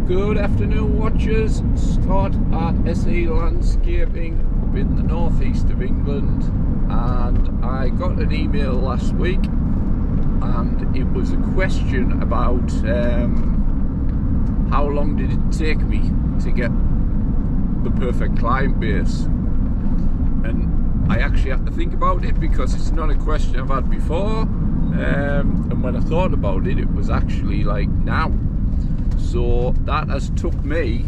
Good afternoon, watchers. Scott at SE Landscaping up in the northeast of England, and I got an email last week, and it was a question about how long did it take me to get the perfect client base. And I actually have to think about it because it's not a question I've had before, and when I thought about it, it was actually like now. So that has took me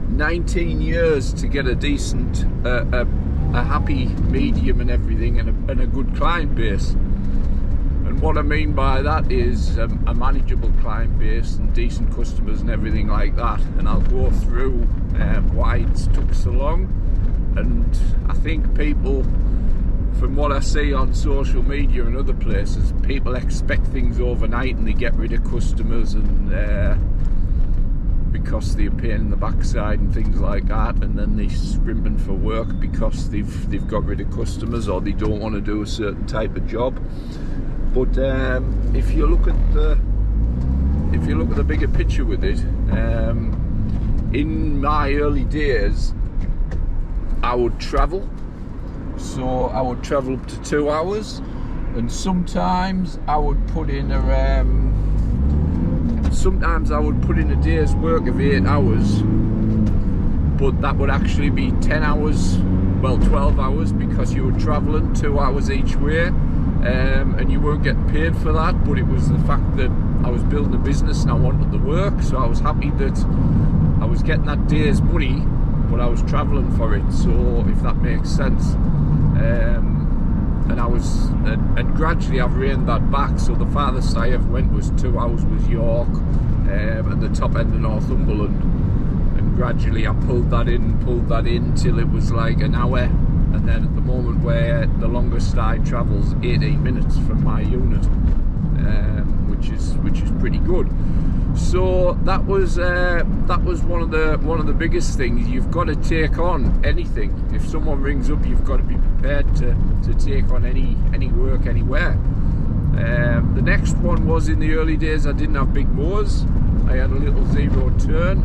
19 years to get a decent, a happy medium and everything, and a good client base. And what I mean by that is a manageable client base and decent customers and everything like that. And I'll go through why it's took so long. And I think people, from what I see on social media and other places, people expect things overnight and they get rid of customers, and because they're a pain in the backside and things like that, and then they're scrimping for work because they've got rid of customers or they don't want to do a certain type of job. But if you look at the bigger picture with it, in my early days, I would travel. So I would travel up to 2 hours, and sometimes I would put in a day's work of 8 hours, but that would actually be 10 hours, well 12 hours, because you were traveling 2 hours each way, and you weren't getting paid for that. But it was the fact that I was building a business and I wanted the work, so I was happy that I was getting that day's money, but I was traveling for it. So if that makes sense. And gradually I've reined that back. So the farthest I ever went was 2 hours, was York, at the top end of Northumberland, and gradually I pulled that in till it was like an hour, and then at the moment where the longest I travel is 18 minutes from my unit, which is pretty good. So that was one of the biggest things. You've got to take on anything. If someone rings up, you've got to be prepared to take on any work anywhere. The next one was, in the early days, I didn't have big mowers. I had a little zero turn,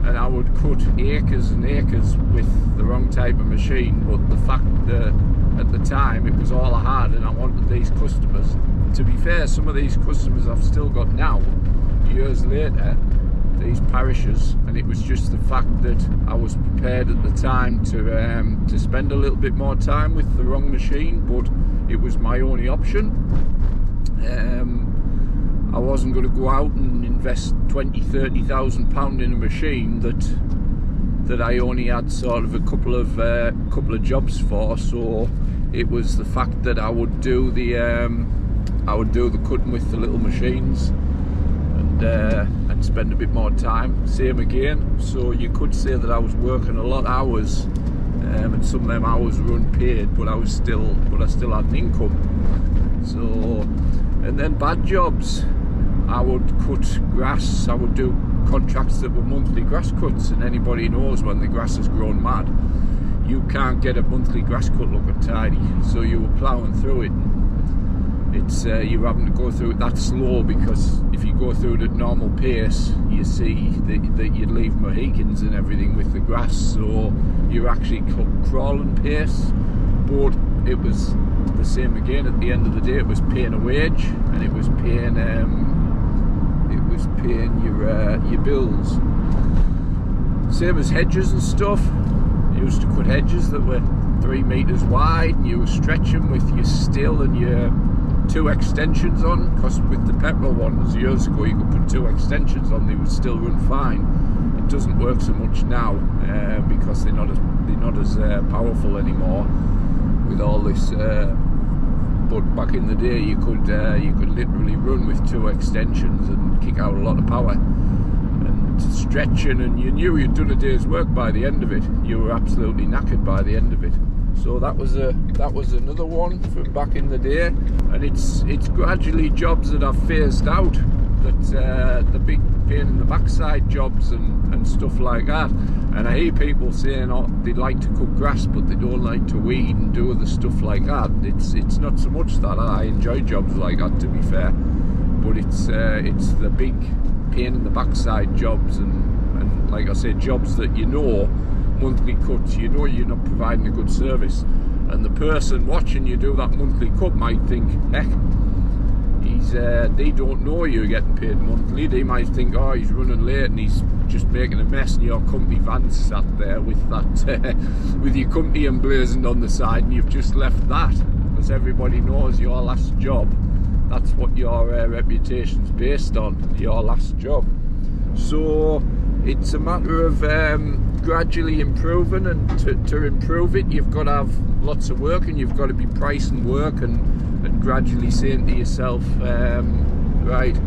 and I would cut acres and acres with the wrong type of machine. But the fact that at the time it was all I had, and I wanted these customers. To be fair, some of these customers I've still got now, years later, these parishes, and it was just the fact that I was prepared at the time to spend a little bit more time with the wrong machine, but it was my only option. I wasn't going to go out and invest 20,000-30,000 pound in a machine that I only had sort of a couple of jobs for. So it was the fact that I would do the cutting with the little machines, and spend a bit more time. Same again. So you could say that I was working a lot of hours, and some of them hours were unpaid, but I still had an income. So, and then bad jobs. I would cut grass. I would do contracts that were monthly grass cuts, and anybody knows when the grass has grown mad, you can't get a monthly grass cut looking tidy. So you were ploughing through it. It's you're having to go through it that slow, because if you go through it at normal pace, you see that you'd leave Mohicans and everything with the grass. So you're actually crawling pace. But it was the same again. At the end of the day, it was paying a wage, and it was paying your bills. Same as hedges and stuff. You used to cut hedges that were 3 meters wide, and you were stretching with your still and your 2 extensions on, because with the petrol ones years ago you could put 2 extensions on, they would still run fine. It doesn't work so much now, because they're not as powerful anymore with all this. But back in the day, you could literally run with 2 extensions and kick out a lot of power and stretching, and you knew you'd done a day's work by the end of it. You were absolutely knackered by the end of it. So that was another one from back in the day, and it's gradually jobs that I've phased out, that the big pain in the backside jobs and stuff like that. And I hear people saying, oh, they'd like to cut grass but they don't like to weed and do other stuff like that. It's not so much that I enjoy jobs like that, to be fair, but it's the big pain in the backside jobs, and like I say, jobs that you know, monthly cuts, you know you're not providing a good service, and the person watching you do that monthly cut might think, heck, they don't know you're getting paid monthly. They might think, oh, he's running late and he's just making a mess, and your company van's sat there with that with your company emblazoned on the side, and you've just left that, because everybody knows your last job. That's what your reputation's based on, your last job. So it's a matter of gradually improving, and to improve it, you've got to have lots of work, and you've got to be pricing work and gradually saying to yourself, right,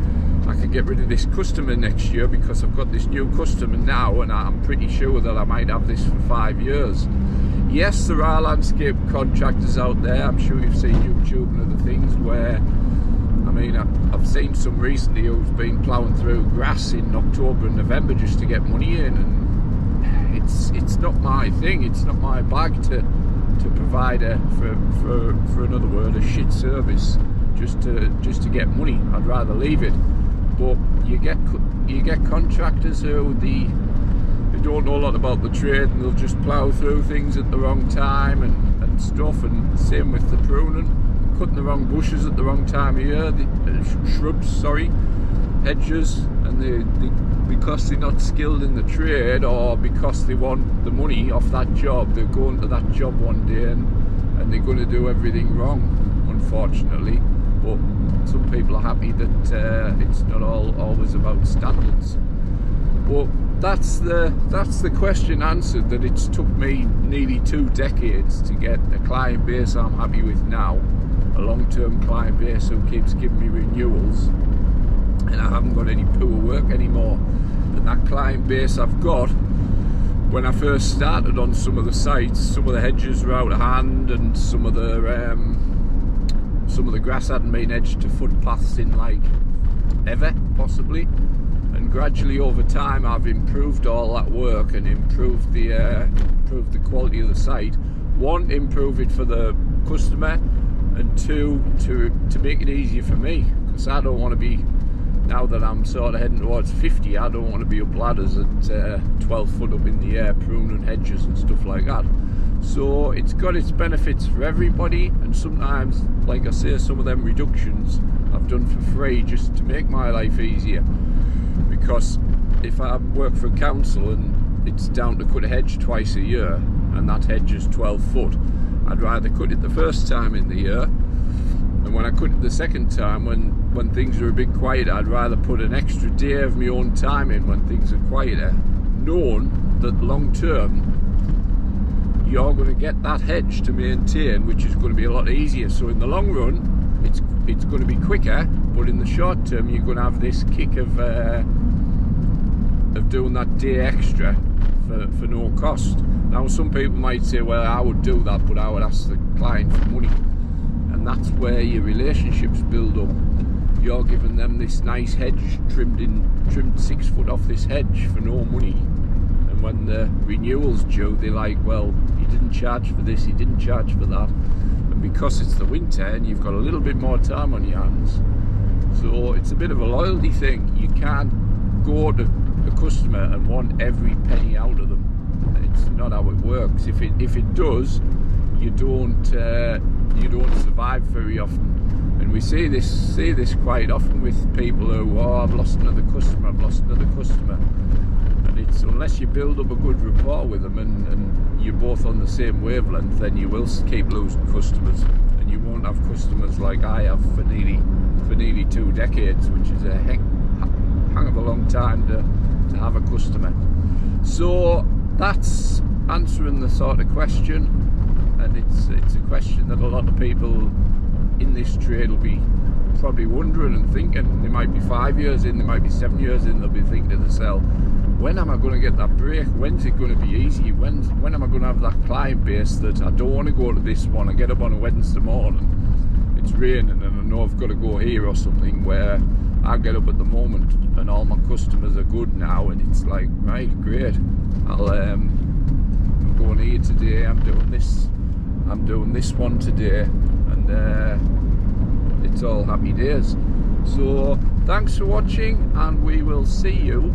I could get rid of this customer next year because I've got this new customer now, and I'm pretty sure that I might have this for 5 years. Yes, there are landscape contractors out there. I'm sure you've seen YouTube and other things where, I mean, I've seen some recently who's been ploughing through grass in October and November just to get money in, and it's not my thing. It's not my bag to provide for another word, a shit service just to get money. I'd rather leave it. But you get contractors who they don't know a lot about the trade, and they'll just plough through things at the wrong time and stuff. And same with the pruning, cutting the wrong bushes at the wrong time of year, hedges, and because they're not skilled in the trade, or because they want the money off that job, they're going to that job one day and they're going to do everything wrong, unfortunately. But some people are happy that it's not always about standards. But that's the question answered, that it's took me nearly 2 decades to get a client base I'm happy with now, a long-term client base who keeps giving me renewals, and I haven't got any poor work anymore. And that client base I've got, when I first started on some of the sites, some of the hedges were out of hand, and some of the grass hadn't been edged to footpaths in like ever, possibly. And gradually over time I've improved all that work and improved the quality of the site. One, improve it for the customer, and two, to make it easier for me, because I don't want to be, now that I'm sort of heading towards 50, I don't want to be up ladders at 12 foot up in the air pruning hedges and stuff like that. So it's got its benefits for everybody, and sometimes, like I say, some of them reductions I've done for free just to make my life easier. Because if I work for a council and it's down to cut a hedge twice a year, and that hedge is 12 foot, I'd rather cut it the first time in the year, and when I cut it the second time, when things are a bit quieter, I'd rather put an extra day of my own time in when things are quieter, knowing that long term you're going to get that hedge to maintain, which is going to be a lot easier. So in the long run, it's going to be quicker, but in the short term, you're going to have this kick of doing that day extra for no cost. Now, some people might say, well, I would do that, but I would ask the client for money, and that's where your relationships build up. You're giving them this nice hedge trimmed 6 foot off this hedge for no money. When the renewal's due, they're like, well, he didn't charge for this, he didn't charge for that. And because it's the winter and you've got a little bit more time on your hands, so it's a bit of a loyalty thing. You can't go to a customer and want every penny out of them. It's not how it works. If it does, you don't survive very often. And we see this quite often with people who, oh, I've lost another customer, and it's, unless you build up a good rapport with them and you're both on the same wavelength, then you will keep losing customers, and you won't have customers like I have for nearly 2 decades, which is a hang of a long time to have a customer. So that's answering the sort of question, and it's a question that a lot of people in this trade will be probably wondering and thinking. They might be 5 years in, they might be 7 years in, they'll be thinking to themselves, when am I going to get that break? When's it going to be easy? When am I going to have that client base that I don't want to go to this one? I get up on a Wednesday morning, it's raining, and I know I've got to go here or something, where I get up at the moment and all my customers are good now, and it's like, right, great, I'm going here today, I'm doing this one today, and it's all happy days. So Thanks for watching, and we will see you